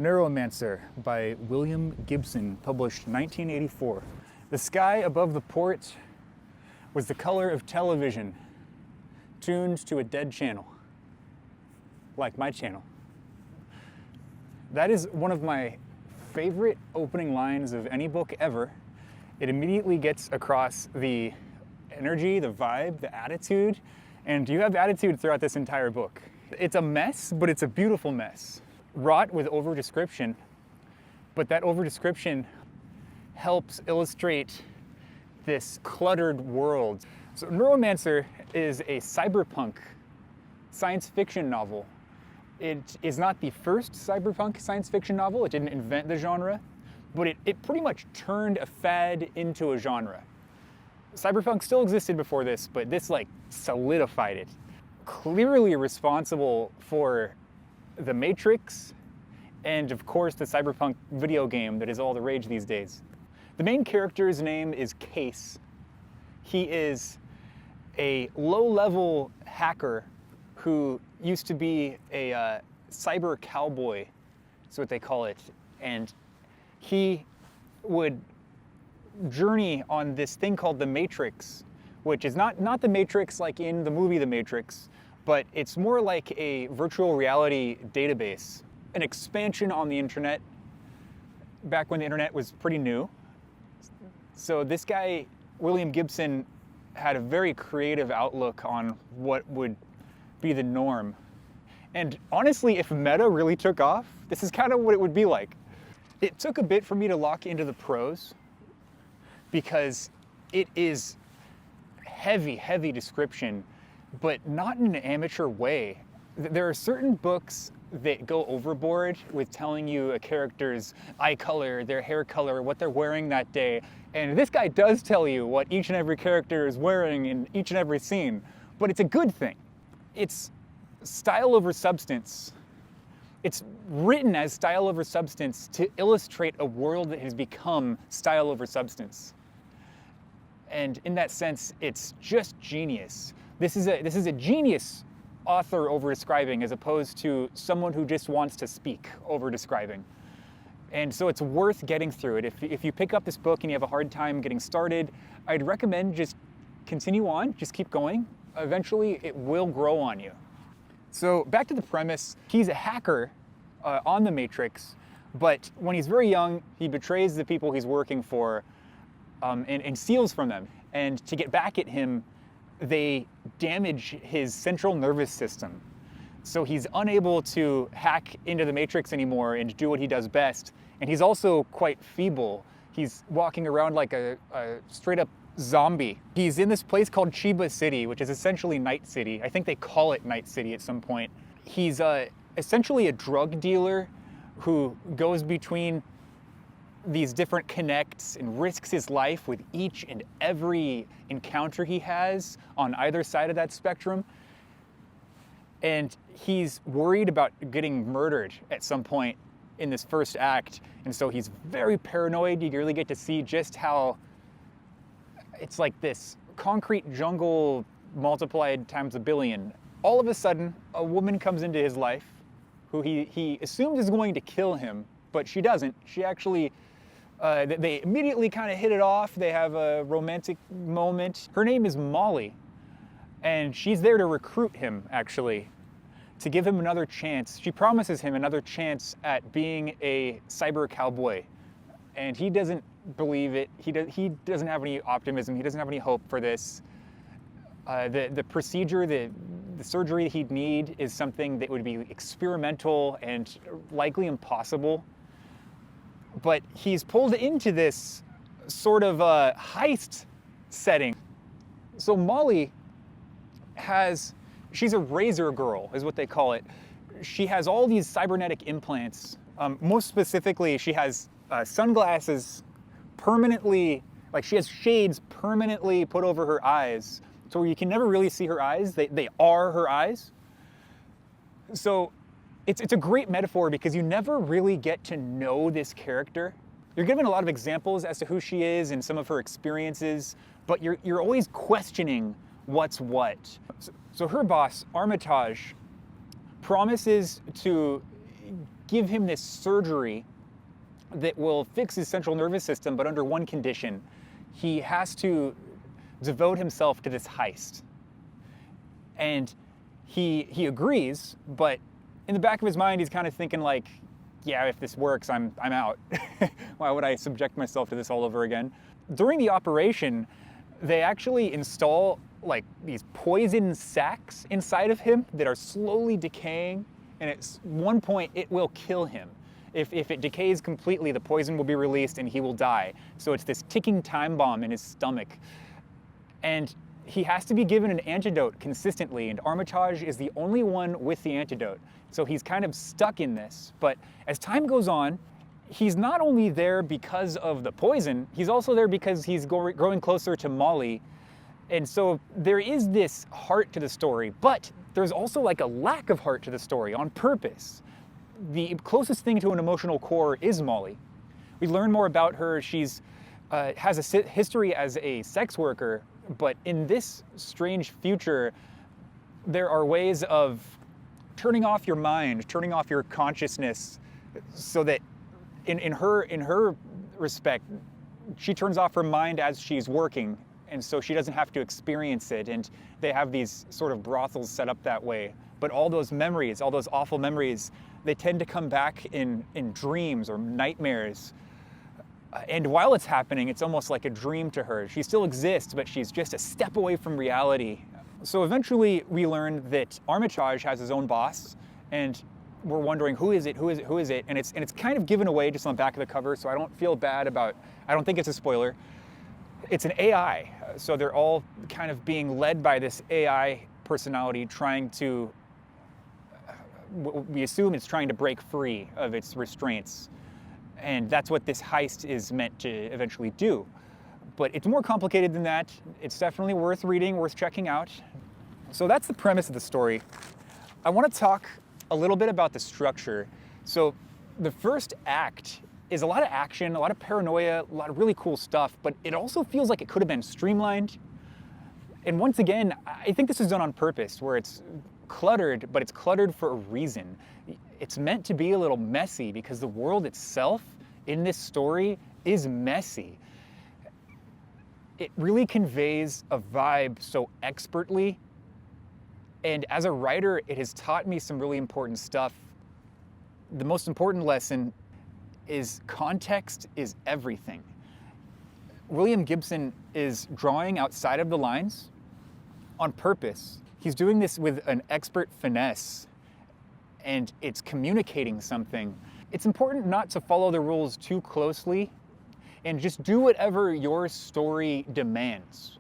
Neuromancer by William Gibson, published 1984. The sky above the port was the color of television, tuned to a dead channel, like my channel. That is one of my favorite opening lines of any book ever. It immediately gets across the energy, the vibe, the attitude, and you have attitude throughout this entire book. It's a mess, but it's a beautiful mess. Wrought with over-description, but that over-description helps illustrate this cluttered world. So Neuromancer is a cyberpunk science fiction novel. It is not the first cyberpunk science fiction novel. It didn't invent the genre, but it pretty much turned a fad into a genre. Cyberpunk still existed before this, but this like solidified it. Clearly responsible for The Matrix, and of course the Cyberpunk video game that is all the rage these days. The main character's name is Case. He is a low-level hacker who used to be a cyber cowboy, that's what they call it, and he would journey on this thing called the Matrix, which is not the Matrix like in the movie The Matrix, but it's more like a virtual reality database, an expansion on the internet back when the internet was pretty new. So this guy, William Gibson, had a very creative outlook on what would be the norm. And honestly, if meta really took off, this is kind of what it would be like. It took a bit for me to lock into the prose because it is heavy description, but not in an amateur way. There are certain books that go overboard with telling you a character's eye color, their hair color, what they're wearing that day. And this guy does tell you what each and every character is wearing in each and every scene, but it's a good thing. It's style over substance. It's written as style over substance to illustrate a world that has become style over substance. And in that sense, it's just genius. This is a genius author over-describing as opposed to someone who just wants to speak over-describing. And so it's worth getting through it. If you pick up this book and you have a hard time getting started, I'd recommend just continue on, just keep going. Eventually, it will grow on you. So back to the premise, he's a hacker on the Matrix, but when he's very young, he betrays the people he's working for and steals from them. And to get back at him, they damage his central nervous system. So he's unable to hack into the Matrix anymore and do what he does best. And he's also quite feeble. He's walking around like a straight up zombie. He's in this place called Chiba City, which is essentially Night City. I think they call it Night City at some point. He's essentially a drug dealer who goes between these different connects and risks his life with each and every encounter he has on either side of that spectrum. And he's worried about getting murdered at some point in this first act. And so he's very paranoid. You really get to see just how it's like this concrete jungle multiplied times a billion. All of a sudden, a woman comes into his life who he assumes is going to kill him, but she doesn't. She actually, they immediately kind of hit it off. They have a romantic moment. Her name is Molly, and she's there to recruit him, actually, to give him another chance. She promises him another chance at being a cyber cowboy, and he doesn't believe it. He doesn't have any optimism. He doesn't have any hope for this. The procedure, the surgery he'd need is something that would be experimental and likely impossible. But he's pulled into this sort of heist setting. So Molly she's a razor girl, is what they call it. She has all these cybernetic implants. Most specifically, she has sunglasses permanently, like she has shades permanently put over her eyes, so you can never really see her eyes. They are her eyes. So it's a great metaphor because you never really get to know this character. You're given a lot of examples as to who she is and some of her experiences, but you're always questioning what's what. So her boss, Armitage, promises to give him this surgery that will fix his central nervous system, but under one condition. He has to devote himself to this heist. And he agrees, but in the back of his mind, he's kind of thinking like, yeah, if this works, I'm out. Why would I subject myself to this all over again? During the operation, they actually install like these poison sacs inside of him that are slowly decaying, and at one point it will kill him. If it decays completely, the poison will be released and he will die. So it's this ticking time bomb in his stomach. And he has to be given an antidote consistently, and Armitage is the only one with the antidote. So he's kind of stuck in this. But as time goes on, he's not only there because of the poison, he's also there because he's growing closer to Molly. And so there is this heart to the story, but there's also like a lack of heart to the story on purpose. The closest thing to an emotional core is Molly. We learn more about her. She's has a history as a sex worker, but in this strange future, there are ways of turning off your mind, turning off your consciousness, so that in her respect, she turns off her mind as she's working, and so she doesn't have to experience it. And they have these sort of brothels set up that way. But all those memories, all those awful memories, they tend to come back in dreams or nightmares. And while it's happening, it's almost like a dream to her. She still exists, but she's just a step away from reality. So eventually we learn that Armitage has his own boss, and we're wondering, who is it? And it's kind of given away just on the back of the cover, so I don't feel bad about, I don't think it's a spoiler. It's an AI, so they're all kind of being led by this AI personality trying to, we assume it's trying to break free of its restraints. And that's what this heist is meant to eventually do. But it's more complicated than that. It's definitely worth reading, worth checking out. So that's the premise of the story. I want to talk a little bit about the structure. So the first act is a lot of action, a lot of paranoia, a lot of really cool stuff, but it also feels like it could have been streamlined. And once again, I think this is done on purpose, where it's cluttered, but it's cluttered for a reason. It's meant to be a little messy because the world itself in this story is messy. It really conveys a vibe so expertly. And as a writer, it has taught me some really important stuff. The most important lesson is context is everything. William Gibson is drawing outside of the lines on purpose. He's doing this with an expert finesse, and it's communicating something. It's important not to follow the rules too closely and just do whatever your story demands.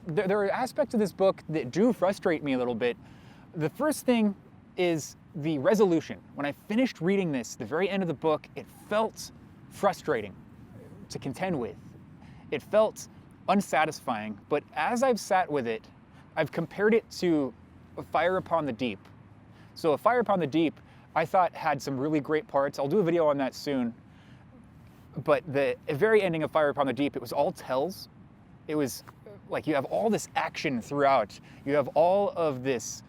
There are aspects of this book that do frustrate me a little bit. The first thing is the resolution. When I finished reading this, the very end of the book, it felt frustrating to contend with. It felt unsatisfying, but as I've sat with it, I've compared it to A Fire Upon the Deep. So A Fire Upon the Deep, I thought had some really great parts. I'll do a video on that soon. But the very ending of Fire Upon the Deep, it was all tells. It was like you have all this action throughout. You have all of this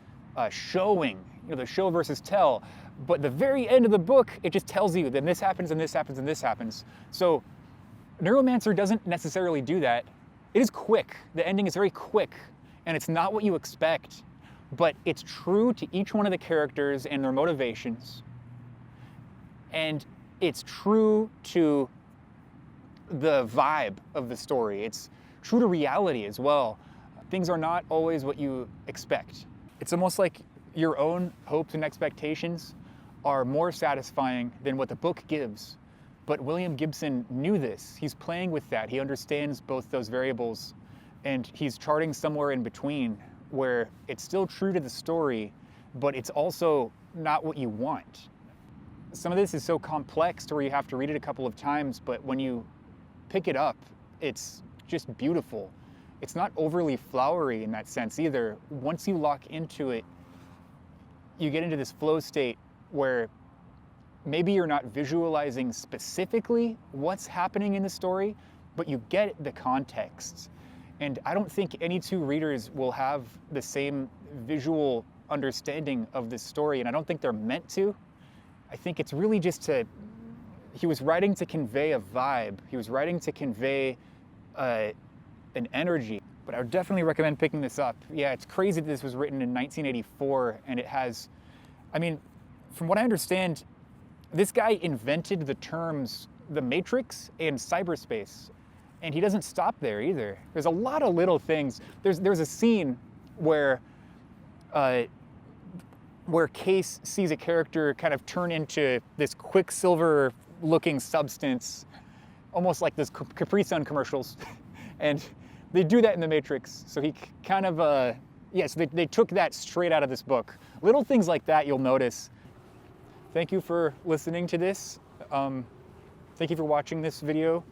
showing, the show versus tell. But the very end of the book, it just tells you then this happens and this happens and this happens. So Neuromancer doesn't necessarily do that. It is quick. The ending is very quick, and it's not what you expect. But it's true to each one of the characters and their motivations. And it's true to the vibe of the story. It's true to reality as well. Things are not always what you expect. It's almost like your own hopes and expectations are more satisfying than what the book gives. But William Gibson knew this. He's playing with that. He understands both those variables, and he's charting somewhere in between where it's still true to the story, but it's also not what you want. Some of this is so complex to where you have to read it a couple of times, but when you pick it up, it's just beautiful. It's not overly flowery in that sense either. Once you lock into it, you get into this flow state where maybe you're not visualizing specifically what's happening in the story, but you get the context. And I don't think any two readers will have the same visual understanding of this story, and I don't think they're meant to. I think it's really just he was writing to convey a vibe. He was writing to convey an energy. But I would definitely recommend picking this up. Yeah, it's crazy that this was written in 1984, and it has, I mean, from what I understand, this guy invented the terms the Matrix and cyberspace. And he doesn't stop there either. There's a lot of little things. There's a scene where Case sees a character kind of turn into this Quicksilver-looking substance, almost like this Capri Sun commercials. And they do that in the Matrix. So he kind of, yes, they took that straight out of this book. Little things like that you'll notice. Thank you for listening to this. Thank you for watching this video.